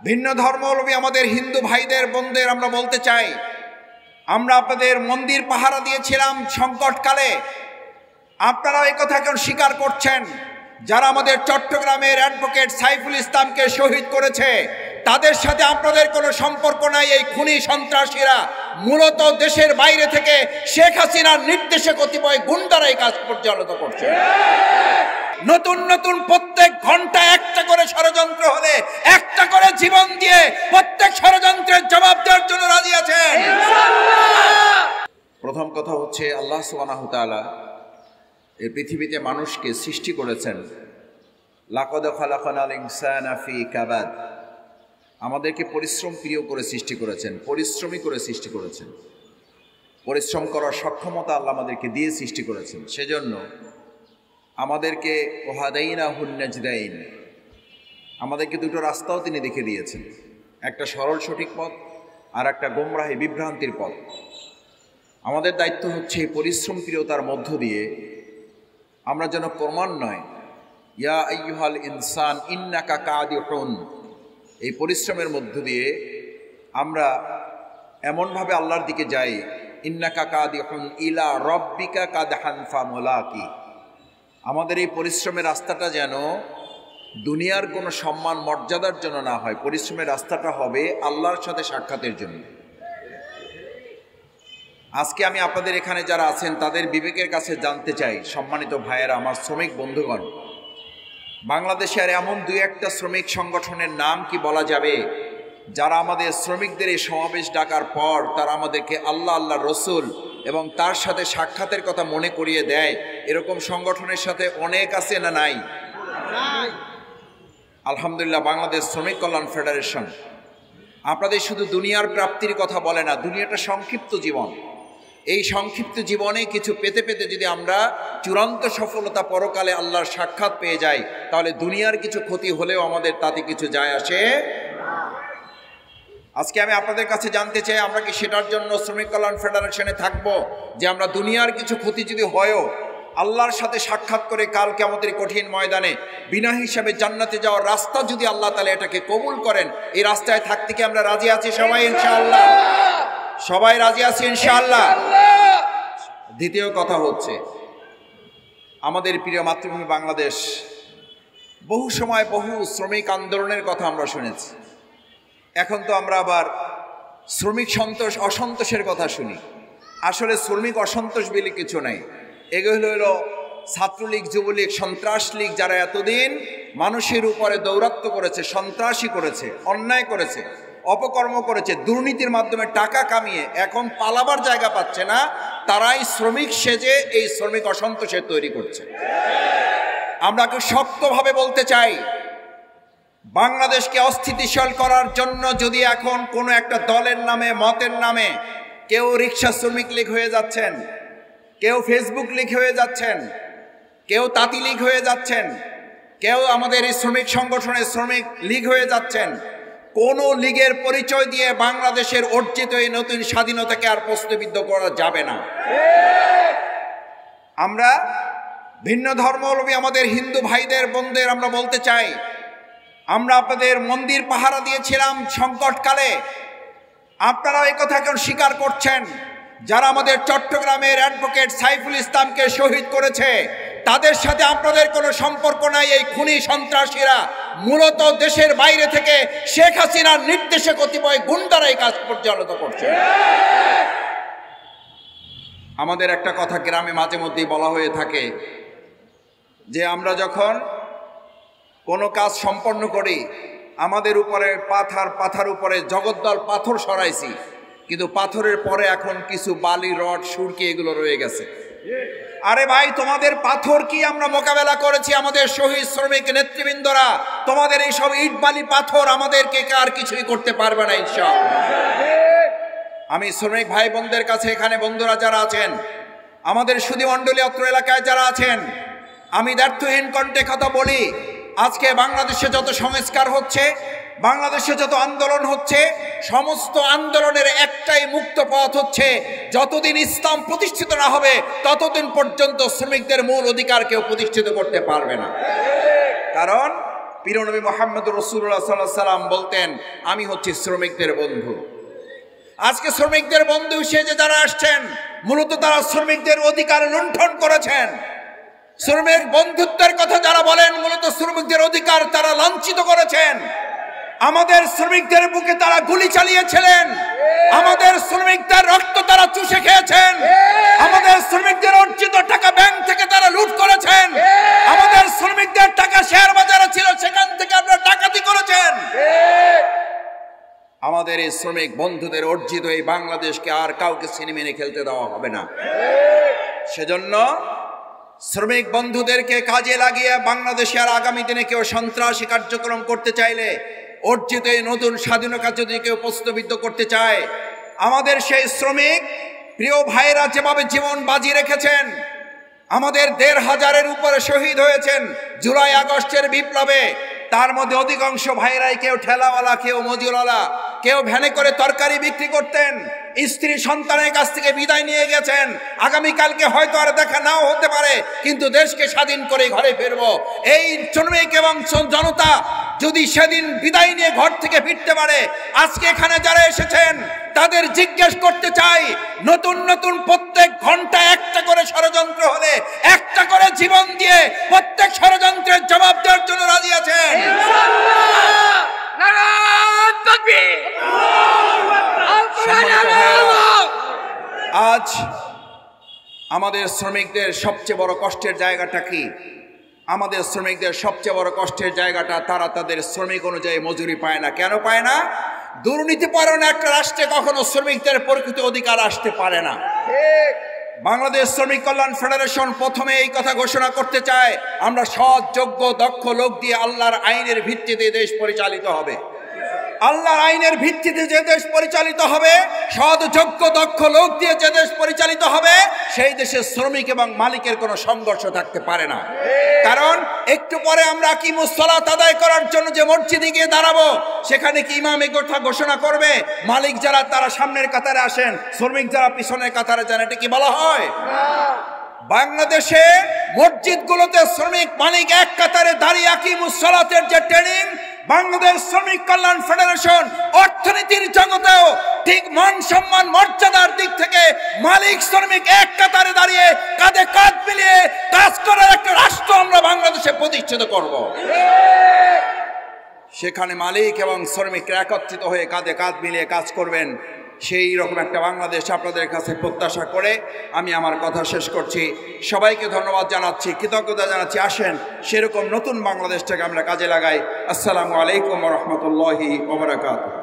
ভিন্ন ধর্মাবলম্বী আমাদের হিন্দু ভাইদের বোনদের আমরা বলতে চাই, আমরা আপনাদের মন্দির পাহারা দিয়েছিলাম সংকটকালে। আপনারা এই কথা কেন স্বীকার করছেন? যারা আমাদের চট্টগ্রামের অ্যাডভোকেট সাইফুল ইসলামকে শহীদ করেছে, তাদের সাথে আপনাদের কোনো সম্পর্ক নাই। এই খুনি সন্ত্রাসীরা মূলত দেশের বাইরে থেকে শেখ হাসিনার নির্দেশে কতিপয় গুন্ডারা এই কাজ পরিচালিত করছে। নতুন নতুন প্রত্যেক ঘন্টা একটা করে ষড়যন্ত্র হলে একটা করে জীবন দিয়ে প্রত্যেক ষড়যন্ত্রের জবাব দেওয়ার জন্য রাজি আছেন। প্রথম কথা হচ্ছে, আল্লাহ সুবহানাহু ওয়া তাআলা এই পৃথিবীতে মানুষকে সৃষ্টি করেছেন। লাকাদ খালাকনাল ইনসানা ফি কাবাদ, আমাদেরকে পরিশ্রম প্রিয় করে সৃষ্টি করেছেন, পরিশ্রমী করে সৃষ্টি করেছেন। পরিশ্রম করার সক্ষমতা আল্লাহ আমাদেরকে দিয়ে সৃষ্টি করেছেন। সেজন্য আমাদেরকে ওয়াহাদাইনাহুন নাজদাইন, আমাদেরকে দুটো রাস্তাও তিনি দেখে দিয়েছেন, একটা সরল সঠিক পথ আর একটা গোমরাহি বিভ্রান্তির পথ। আমাদের দায়িত্ব হচ্ছে পরিশ্রম প্রিয়তার মধ্য দিয়ে আমরা যেন ক্রমান্বয়ে ইয়া আইয়ুহাল ইনসান ইন্নাকা কাদিহুন, এই পরিশ্রমের মধ্য দিয়ে আমরা এমনভাবে আল্লাহর দিকে যাই, ইন্নাকা কাদিহুন ইলা রাব্বিকা কাদহান ফামুলাকি। আমাদের এই পরিশ্রমের রাস্তাটা যেন দুনিয়ার কোনো সম্মান মর্যাদার জন্য না হয়, পরিশ্রমের রাস্তাটা হবে আল্লাহর সাথে সাক্ষাতের জন্য। আজকে আমি আপনাদের এখানে যারা আছেন তাদের বিবেকের কাছে জানতে চাই, সম্মানিত ভাইয়েরা, আমার শ্রমিক বন্ধুগণ, বাংলাদেশের এমন দুই একটা শ্রমিক সংগঠনের নাম কি বলা যাবে যারা আমাদের শ্রমিকদের এই সমাবেশ ডাকার পর তারা আমাদেরকে আল্লাহ, আল্লাহ রসুল এবং তার সাথে সাক্ষাতের কথা মনে করিয়ে দেয়? এরকম সংগঠনের সাথে অনেক আছে না নাই? আলহামদুলিল্লাহ, বাংলাদেশ শ্রমিক কল্যাণ ফেডারেশন আপনাদের শুধু দুনিয়ার প্রাপ্তির কথা বলে না, দুনিয়াটা সংক্ষিপ্ত জীবন। এই সংক্ষিপ্ত জীবনে কিছু পেতে পেতে যদি আমরা চূড়ান্ত সফলতা পরকালে আল্লাহর সাক্ষাৎ পেয়ে যাই, তাহলে দুনিয়ার কিছু ক্ষতি হলেও আমাদের তাতে কিছু যায় আসে। আজকে আমি আপনাদের কাছে জানতে চাই, আমরা কি সেটার জন্য শ্রমিক কল্যাণ ফেডারেশনে থাকবো যে আমরা দুনিয়ার কিছু ক্ষতি যদি হয়ও আল্লাহর সাথে সাক্ষাৎ করে কাল কিয়ামতের কঠিন ময়দানে বিনা হিসাবে জান্নাতে যাওয়ার রাস্তা যদি আল্লাহ তাআলা এটাকে কবুল করেন, এই রাস্তায় থাকতে কি আমরা রাজি আছি সবাই? ইনশাআল্লাহ সবাই রাজি আছি ইনশাআল্লাহ। দ্বিতীয় কথা হচ্ছে, আমাদের প্রিয় মাতৃভূমি বাংলাদেশ বহু সময় বহু শ্রমিক আন্দোলনের কথা আমরা শুনেছি। এখন তো আমরা আবার শ্রমিক অসন্তোষের কথা শুনি। আসলে শ্রমিক অসন্তোষ বলে কিছু নাই। এগুলো হলো ছাত্রলীগ, যুবলীগ, সন্ত্রাস লীগ, যারা এতদিন মানুষের উপরে দৌরাত্ম্য করেছে, সন্ত্রাসী করেছে, অন্যায় করেছে, অপকর্ম করেছে, দুর্নীতির মাধ্যমে টাকা কামিয়ে এখন পালাবার জায়গা পাচ্ছে না, তারাই শ্রমিক সেজে এই শ্রমিক অসন্তোষের তৈরি করছে। আমরা শক্তভাবে বলতে চাই, বাংলাদেশকে অস্থিতিশীল করার জন্য যদি এখন কোনো একটা দলের নামে, মতের নামে কেউ রিক্সা শ্রমিক লীগ হয়ে যাচ্ছেন, কেউ ফেসবুক লীগ হয়ে যাচ্ছেন, কেউ তাঁতি লীগ হয়ে যাচ্ছেন, কেউ আমাদের এই শ্রমিক সংগঠনের শ্রমিক লীগ হয়ে যাচ্ছেন, কোনো লীগের পরিচয় দিয়ে বাংলাদেশের অর্জিত এই নতুন স্বাধীনতাকে আর প্রশ্নবিদ্ধ করা যাবে না। আমরা ভিন্ন ধর্মাবলম্বী আমাদের হিন্দু ভাইদের বোনদের আমরা বলতে চাই, আমরা আপনাদের মন্দির পাহারা দিয়েছিলাম সংকটকালে। আপনারা এই কথা কেন স্বীকার করছেন? যারা আমাদের চট্টগ্রামের অ্যাডভোকেট সাইফুল ইসলামকে শহীদ করেছে, তাদের সাথে আপনাদের কোনো সম্পর্ক নাই। এই খুনি সন্ত্রাসীরা মূলত দেশের বাইরে থেকে শেখ হাসিনার নির্দেশে কতিপয় গুন্ডারা এই কাজ পরিচালিত করছে। আমাদের একটা কথা গ্রামে মাঝে মধ্যেই বলা হয়ে থাকে যে আমরা যখন কোনো কাজ সম্পন্ন করি, আমাদের উপরে পাথার উপরে জগদ্দল পাথর সরাইছি, কিন্তু পাথরের পরে এখন কিছু বালি, রড, সুরকি এগুলো রয়ে গেছে। আরে ভাই, তোমাদের পাথর কি আমরা মোকাবেলা করেছি? আমাদের শহীদ শ্রমিক নেতৃবৃন্দরা, তোমাদের এই সব ইট বালি পাথর আমাদেরকে আর কিছুই করতে পারবে না ইনশাআল্লাহ। আমি শ্রমিক ভাই বোনদের কাছে, এখানে বন্ধুরা যারা আছেন, আমাদের সুধীমণ্ডলী অত্র এলাকায় যারা আছেন, আমি দ্ব্যর্থহীন কণ্ঠে কথা বলি, আজকে বাংলাদেশে যত সংস্কার হচ্ছে, বাংলাদেশে যত আন্দোলন হচ্ছে, সমস্ত আন্দোলনের একটাই মুক্ত পথ হচ্ছে, যতদিন ইসলাম প্রতিষ্ঠিত না হবে ততদিন পর্যন্ত শ্রমিকদের মূল অধিকার কেউ প্রতিষ্ঠিত করতে পারবে না। কারণ প্রিয়নবী মুহাম্মদ রাসূলুল্লাহ সাল্লাল্লাহু আলাইহি সাল্লাম বলতেন, আমি হচ্ছি শ্রমিকদের বন্ধু। আজকে শ্রমিকদের বন্ধু সেজে যারা আসছেন, মূলত তারা শ্রমিকদের অধিকার লুণ্ঠন করেছেন। শ্রমিক বন্ধুত্বের কথা যারা বলেন, মূলত শ্রমিকদের অধিকার তারা লাঞ্ছিত করেছেন। আমাদের শ্রমিকদের বুকে তারা গুলি চালিয়েছিলেন, আমাদের শ্রমিকদের রক্ত তারা চুষে খেয়েছেন, আমাদের শ্রমিকদের অর্জিত টাকা ব্যাংক থেকে তারা লুট করেছেন, আমাদের শ্রমিকদের টাকা শেয়ার বাজারে ছিল সেখান থেকে আপনারা ডাকাতি করেছেন। আমাদের এই শ্রমিক বন্ধুদের অর্জিত এই বাংলাদেশকে আর কাউকে ছিনিমিনি খেলতে দেওয়া হবে না। সেজন্য শ্রমিক বন্ধুদেরকে কাজে লাগিয়ে বাংলাদেশে আর আগামী দিনে কেউ সন্ত্রাসী কার্যক্রম করতে চাইলে, অর্জিত এই নতুন স্বাধীনতা যদি কেউ প্রশ্নবিদ্ধ করতে চায়, আমাদের সেই শ্রমিক প্রিয় ভাইরা যেভাবে জীবন বাজি রেখেছেন, আমাদের ১৫০০-এর উপরে শহীদ হয়েছেন জুলাই আগস্টের বিপ্লবে, তার মধ্যে অধিকাংশ ভাইরাই কেউ ঠেলাওয়ালা, কেউ মজুরওয়ালা, কেউ ভ্যানে করে তরকারি বিক্রি করতেন, স্ত্রী সন্তানের কাছ থেকে বিদায় নিয়ে গেছেন। আগামীকালকে হয়তো আর দেখা নাও হতে পারে, কিন্তু দেশকে স্বাধীন করে ঘরে ফিরবো। এই শ্রমিক এবং জনতা যদি সেদিন বিদায় নিয়ে ঘর থেকে ফিরতে পারে, আজকে এখানে যারা এসেছেন তাদের জিজ্ঞেস করতে চাই, নতুন নতুন প্রত্যেক ঘন্টা একটা করে ষড়যন্ত্র হলে একটা করে জীবন দিয়ে প্রত্যেক ষড়যন্ত্রের জবাব দেওয়ার জন্য রাজি আছেন? আজ আমাদের শ্রমিকদের সবচেয়ে বড় কষ্টের জায়গাটা কি? আমাদের শ্রমিকদের সবচেয়ে বড় কষ্টের জায়গাটা, তারা তাদের শ্রমিক অনুযায়ী মজুরি পায় না। কেন পায় না? দুর্নীতিপরায়ণ একটা রাষ্ট্রে কখনো শ্রমিকদের প্রকৃত অধিকার আসতে পারে না। বাংলাদেশ শ্রমিক কল্যাণ ফেডারেশন প্রথমে এই কথা ঘোষণা করতে চায়, আমরা সৎ, যোগ্য, দক্ষ লোক দিয়ে আল্লাহর আইনের ভিত্তিতে দেশ পরিচালিত হবে। আল্লাহর আইনের ভিত্তিতে যে দেশ পরিচালিত হবে, সৎ, যোগ্য, দক্ষ লোক দিয়ে যে দেশ পরিচালিত হবে, সেই দেশে শ্রমিক এবং মালিকের কোনো সংঘর্ষ থাকতে পারে না। কারণ একটু পরে আমরা আকিমুস সালাত আদায় করার জন্য যে মসজিদে গিয়ে দাঁড়াবো, সেখানে কি ইমাম এই কথা ঘোষণা করবে, মালিক যারা তারা সামনের কাতারে আসেন, শ্রমিক যারা পিছনের কাতারে যান? এটা কি বলা হয়? বাংলাদেশে মসজিদগুলোতে শ্রমিক মালিক এক কাতারে দাঁড়িয়ে আকিমুস সালাতের যে ট্রেনিং, বাংলাদেশ শ্রমিক কল্যাণ ফেডারেশন অর্থনীতির জগতেও ঠিক মান সম্মান মর্যাদার দিক থেকে মালিক শ্রমিক এক কাতারে দাঁড়িয়ে কাঁধে কাঁধ মিলিয়ে কাজ করার একটা রাষ্ট্র আমরা বাংলাদেশে প্রতিষ্ঠিত করব। সেখানে মালিক এবং শ্রমিকরা একত্রিত হয়ে কাঁধে কাঁধ মিলিয়ে কাজ করবেন, সেই রকম একটা বাংলাদেশ আপনাদের কাছে প্রত্যাশা করে আমি আমার কথা শেষ করছি। সবাইকে ধন্যবাদ জানাচ্ছি, কৃতজ্ঞতা জানাচ্ছি। আসেন সেরকম নতুন বাংলাদেশটাকে আমরা কাজে লাগাই। আসসালামু আলাইকুম ওয়া রাহমাতুল্লাহি ওয়া বারাকাতুহু।